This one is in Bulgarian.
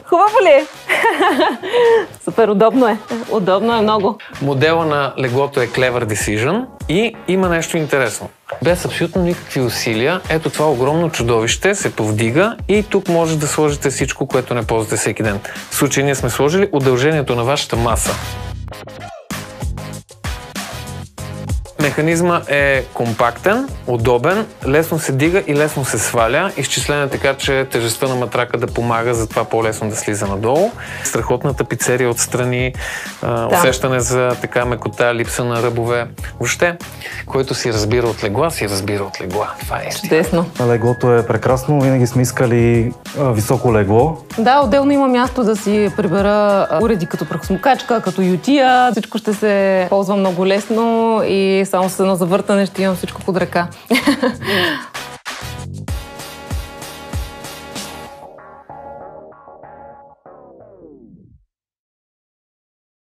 Хубаво ли е? Супер, удобно е. Удобно е много. Модела на леглото е Clever Decision и има нещо интересно. Без абсолютно никакви усилия, ето това огромно чудовище се повдига и тук може да сложите всичко, което не ползвате всеки ден. В случай ние сме сложили удължението на вашата маса. Механизма е компактен, удобен, лесно се дига и лесно се сваля. Изчислен е така, че тежестта на матрака да помага за това по-лесно да слиза надолу. Страхотна тапицерия отстрани, усещане за така мекота, липса на ръбове. Въобще, който си разбира от легла, си разбира от легла. Това е истина. Чудесно. Леглото е прекрасно, винаги сме искали високо легло. Да, отделно има място да си прибера уреди като прахосмокачка, като ютия. Всичко ще се ползва много лесно и само с едно завъртане ще имам всичко под ръка.